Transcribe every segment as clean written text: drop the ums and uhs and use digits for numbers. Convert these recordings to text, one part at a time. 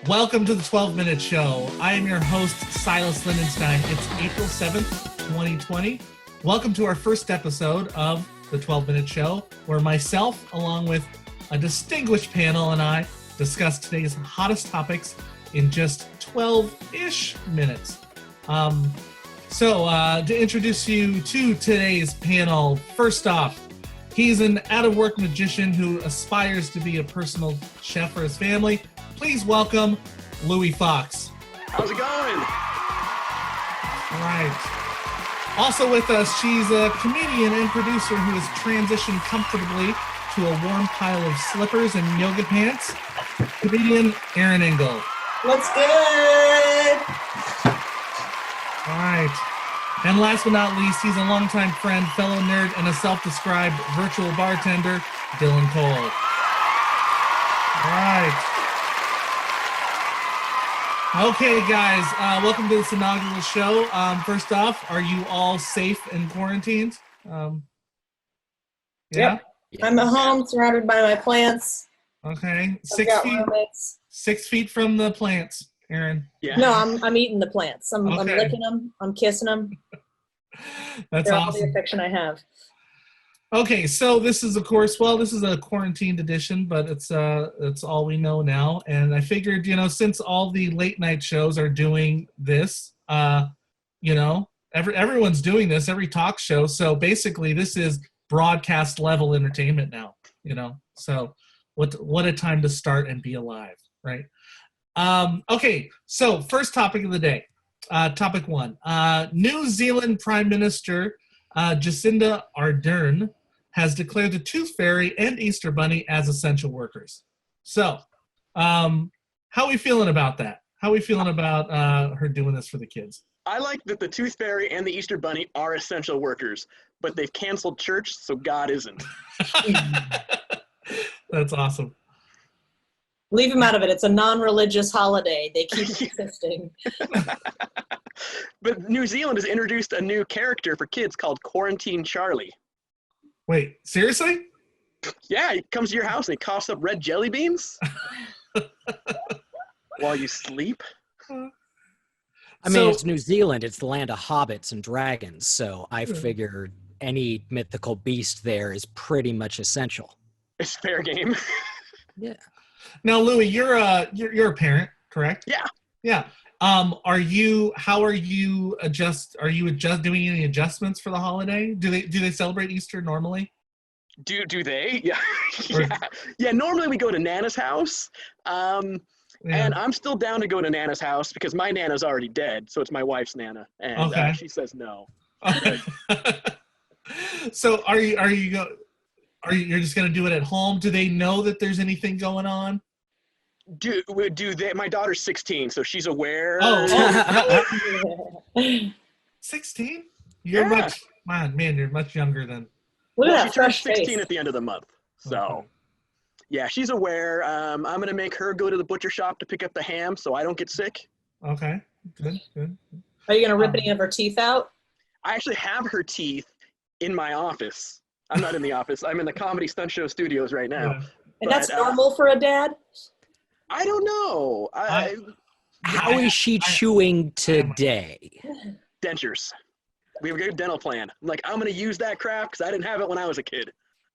Welcome to the 12-Minute Show. I am your host, Silas Lindenstein. It's April 7th, 2020. Welcome to our first episode of the 12-Minute Show, where myself, along with a distinguished panel, and I discuss today's hottest topics in just 12-ish minutes. To introduce you to today's panel, first off, he's an out-of-work magician who aspires to be a personal chef for his family. Please welcome Louie Foxx. How's it going? All right. Also with us, she's a comedian and producer who has transitioned comfortably to a warm pile of slippers and yoga pants. Comedian Erin Ingle. What's good? All right. And last but not least, he's a longtime friend, fellow nerd, and a self-described virtual bartender, Dylan Cole. All right. Okay, guys, welcome to this inaugural show. First off, are you all safe in quarantines? Yeah? Yep. I'm at home, surrounded by my plants. Okay. I've got roommates. 6 feet from the plants, Erin. Yeah. No, I'm eating the plants. I'm Okay. licking them. I'm kissing them. That's They're awesome. all the affection I have. Okay, so this is, of course, this is a quarantined edition, but it's all we know now. And I figured, since all the late night shows are doing this, everyone's doing this, every talk show. So basically, this is broadcast level entertainment now. So what a time to start and be alive, right? Okay, so first topic of the day, topic one. New Zealand Prime Minister Jacinda Ardern has declared the Tooth Fairy and Easter Bunny as essential workers. So, how are we feeling about that? How are we feeling about her doing this for the kids? I like that the Tooth Fairy and the Easter Bunny are essential workers, but they've canceled church, so God isn't. That's awesome. Leave them out of it. It's a non-religious holiday. They keep existing. But New Zealand has introduced a new character for kids called Quarantine Charlie. Wait, seriously? Yeah, he comes to your house and he coughs up red jelly beans while you sleep. It's New Zealand. It's the land of hobbits and dragons, so I figured any mythical beast there is pretty much essential. It's fair game. Yeah. Now, Louie, you're a parent, correct? Yeah. Yeah. Are you doing any adjustments for the holiday? Do they celebrate Easter normally? Do they? Yeah. Or- Yeah, normally we go to Nana's house. Yeah. And I'm still down to go to Nana's house because my Nana's already dead, so it's my wife's Nana, and Okay. she says no. So you're just gonna do it at home? Do they know that there's anything going on? Do they? My daughter's 16, so she's aware. Oh, 16? You're Yeah. you're much younger than. Look at Well, she that turned fresh 16 face. at the end of the month, so Okay. yeah, she's aware. I'm gonna make her go to the butcher shop to pick up the ham, so I don't get sick. Okay, good. Are you going to rip any of her teeth out? I actually have her teeth in my office. I'm not in the office. I'm in the Comedy Stunt Show studios right now. Yeah. And But, that's normal for a dad? I don't know. How is she chewing today? Dentures. We have a good dental plan. I'm like, I'm going to use that crap because I didn't have it when I was a kid.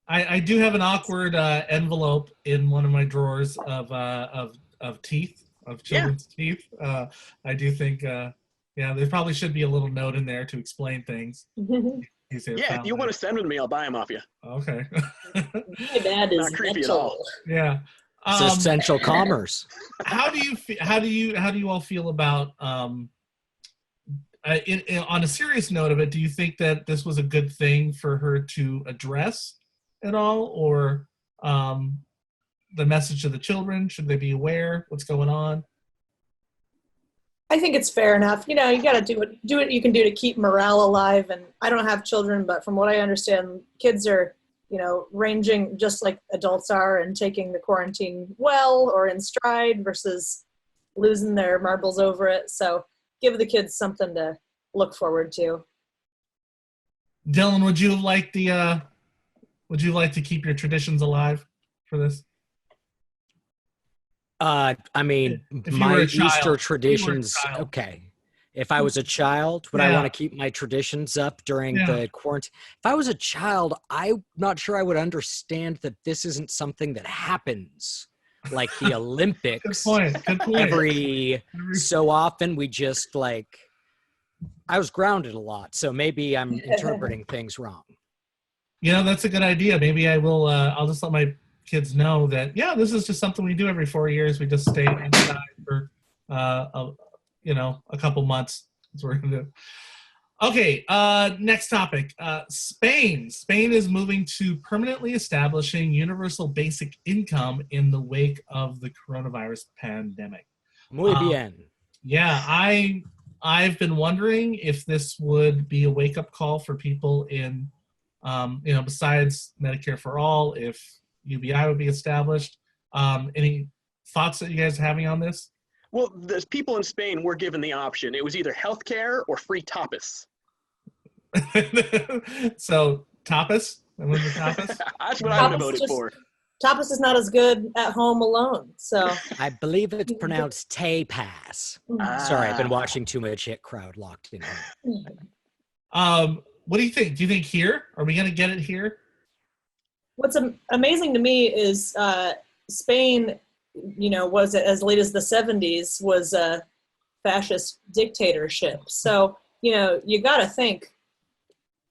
I do have an awkward envelope in one of my drawers of teeth, of children's teeth. I do think, there probably should be a little note in there to explain things. Yeah, if you want to send them to me, I'll buy them off you. Okay. My dad is Not creepy at all. Yeah. It's essential commerce. How do you all feel about on a serious note of it? Do you think that this was a good thing for her to address at all, or the message to the children? Should they be aware what's going on? I think it's fair enough. You got to do what you can do to keep morale alive. And I don't have children, but from what I understand, kids are, ranging just like adults are and taking the quarantine well or in stride versus losing their marbles over it. So give the kids something to look forward to. Dylan, would you like to keep your traditions alive for this? I mean, If you were my a child. Easter If you were a traditions. child. Okay. If I was a child, would I want Yeah. to keep my traditions up during Yeah. the quarantine? If I was a child, I'm not sure I would understand that this isn't something that happens like the Good Olympics. point. Good point. Every so often, we just like, I was grounded a lot, so maybe I'm interpreting things wrong. You know, that's a good idea. Maybe I will. I'll just let my kids know that. Yeah, this is just something we do every 4 years. We just stay inside for, a couple months. That's what we're gonna do. Okay. Next topic. Spain. Spain is moving to permanently establishing universal basic income in the wake of the coronavirus pandemic. Muy bien. Yeah, I've been wondering if this would be a wake-up call for people in, besides Medicare for All, if UBI would be established. Any thoughts that you guys are having on this? Well, the people in Spain were given the option. It was either healthcare or free tapas. So tapas? That was the tapas? That's what I would have Tapas voted just- for. Tapas is not as good at home alone. So I believe it's pronounced tapas. Sorry, I've been watching too much Hit Crowd locked in. What do you think? Do you think here? Are we going to get it here? what's amazing to me is Spain, was as late as the 70s was a fascist dictatorship. So, you got to think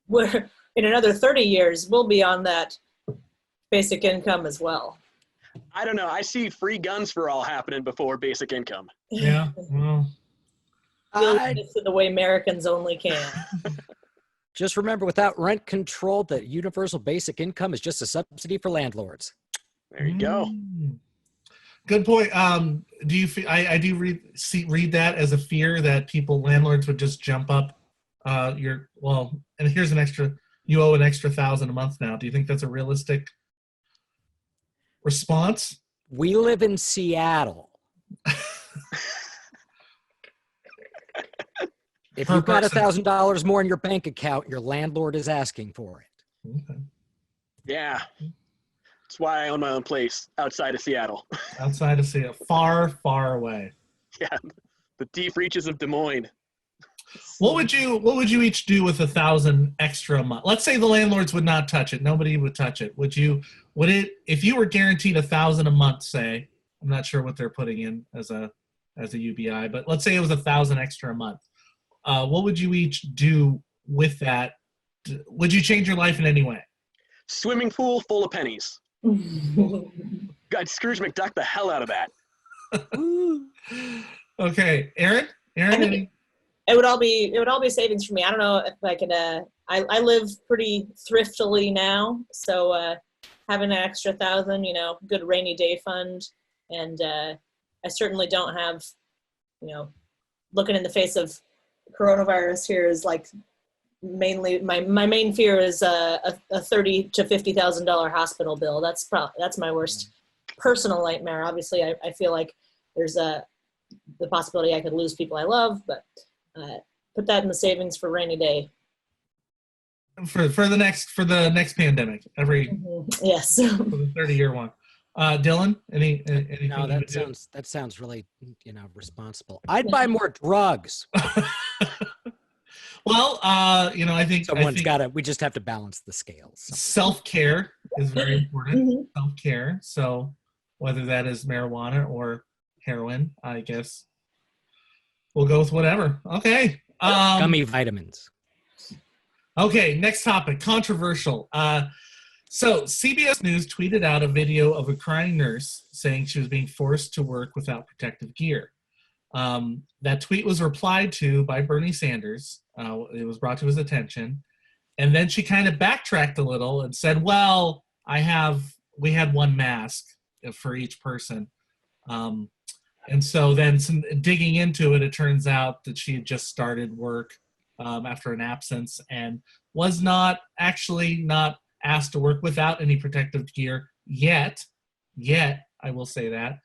we're in another 30 years, we'll be on that basic income as well. I don't know. I see free guns for all happening before basic income. Yeah. Well, It's the way Americans only can. Just remember, without rent control, the universal basic income is just a subsidy for landlords. There you go. Good point. Do you feel I do read that as a fear that landlords would just jump up and here's an extra, you owe an extra $1,000 a month now. Do you think that's a realistic response? We live in Seattle. If you've got $1,000 more in your bank account, your landlord is asking for it. Okay. Yeah. That's why I own my own place outside of Seattle. Outside of Seattle, far, far away. Yeah. The deep reaches of Des Moines. What would you each do with $1,000 extra a month? Let's say the landlords would not touch it. Nobody would touch it. Would it, if you were guaranteed $1,000 a month, say, I'm not sure what they're putting in as a UBI, but let's say it was $1,000 extra a month. What would you each do with that? Would you change your life in any way? Swimming pool full of pennies. God, Scrooge McDuck the hell out of that. Okay, Erin? It would all be savings for me. I don't know if I could. I live pretty thriftily now, so having an extra $1,000, good rainy day fund, and I certainly don't have, looking in the face of coronavirus here is like mainly my main fear is a $30,000 to $50,000 hospital bill. That's my worst personal nightmare. Obviously, I feel like there's the possibility I could lose people I love, but put that in the savings for rainy day. For the next pandemic, Yes. for the 30-year one. Dylan, anything? No, that sounds really responsible. I'd buy more drugs. Well, I think we just have to balance the scales. Self-care is very important. Mm-hmm. Self-care. So whether that is marijuana or heroin, I guess we'll go with whatever. Okay. Gummy vitamins. Okay, next topic, controversial. So CBS News tweeted out a video of a crying nurse saying she was being forced to work without protective gear. That tweet was replied to by Bernie Sanders. It was brought to his attention. And then she kind of backtracked a little and said, well, we had one mask for each person. And so then some digging into it, it turns out that she had just started work after an absence and was not asked to work without any protective gear yet, I will say that.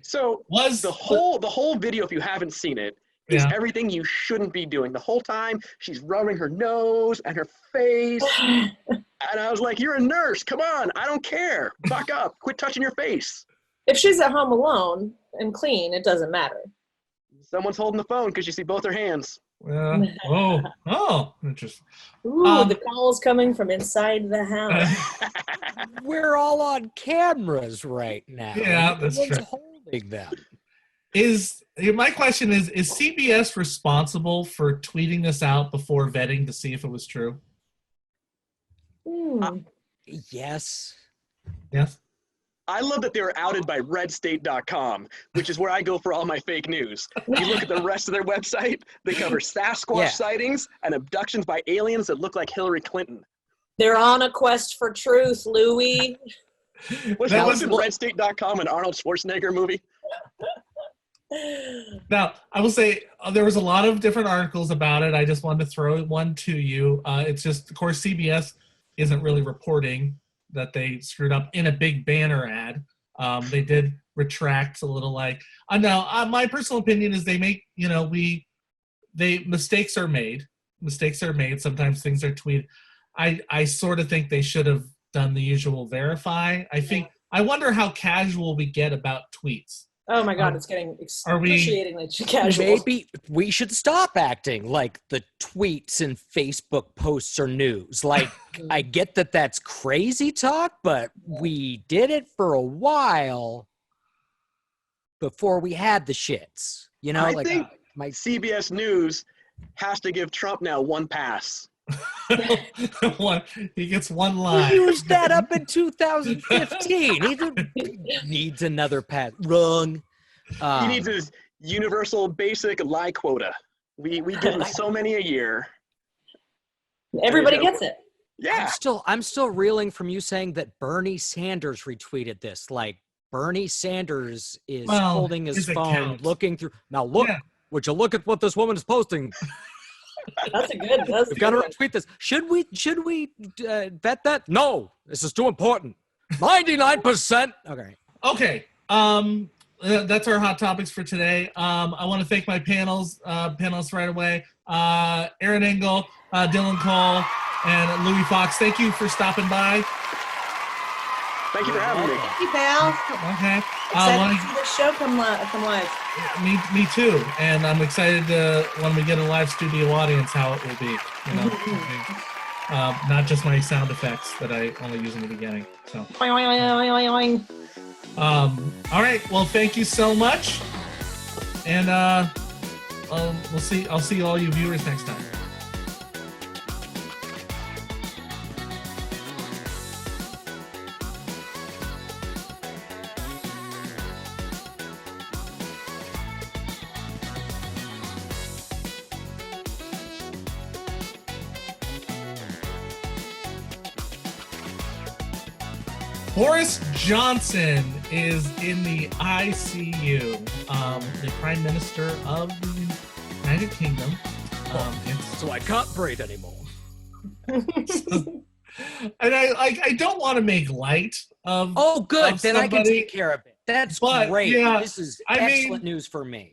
So the whole video, if you haven't seen it, is everything you shouldn't be doing. The whole time she's rubbing her nose and her face. And I was like, you're a nurse. Come on. I don't care. Fuck up. Quit touching your face. If she's at home alone and clean, it doesn't matter. Someone's holding the phone because you see both their hands. Interesting. Ooh, the calls coming from inside the house. We're all on cameras right now. Yeah, that's Who's true. holding them? My question is CBS responsible for tweeting this out before vetting to see if it was true? Yes. Yes. I love that they were outed by redstate.com, which is where I go for all my fake news. You look at the rest of their website, they cover Sasquatch sightings and abductions by aliens that look like Hillary Clinton. They're on a quest for truth, Louie. Wasn't redstate.com an Arnold Schwarzenegger movie? Now, I will say there was a lot of different articles about it. I just wanted to throw one to you. It's just, of course, CBS isn't really reporting that they screwed up in a big banner ad. They did retract a little, like, my personal opinion is they make, mistakes are made. Mistakes are made. Sometimes things are tweeted. I sort of think they should have done the usual verify. I wonder how casual we get about tweets. Oh my God, it's getting excruciatingly casual. Maybe we should stop acting like the tweets and Facebook posts are news. Like, I get that that's crazy talk, but we did it for a while before we had the shits. I think CBS News has to give Trump now one pass. He gets one line. He used that up in 2015. He needs another pass. Wrong. He needs his universal basic lie quota. We give him so many a year. Everybody gets it. Yeah. I'm still reeling from you saying that Bernie Sanders retweeted this. Like, Bernie Sanders is holding his phone, looking through. Now look, would you look at what this woman is posting? That's a good. We've got to retweet this. Should we vet that? No, this is too important. 99%. Okay. That's our hot topics for today. I want to thank my panelists right away. Erin Ingle, Dylan Cole, and Louie Foxx. Thank you for stopping by. Thank you for having me. Thank you, pal. Okay. Excited to see this show come live. Me too. And I'm excited to, when we get a live studio audience, how it will be. Not just my sound effects that I only use in the beginning. So. All right. Well, thank you so much. And we'll see. I'll see all you viewers next time. Boris Johnson is in the ICU, the Prime Minister of the United Kingdom. So I can't breathe anymore. And I don't want to make light of. Oh, good. Of then I can take care of it. That's great. Yeah, this is excellent news for me.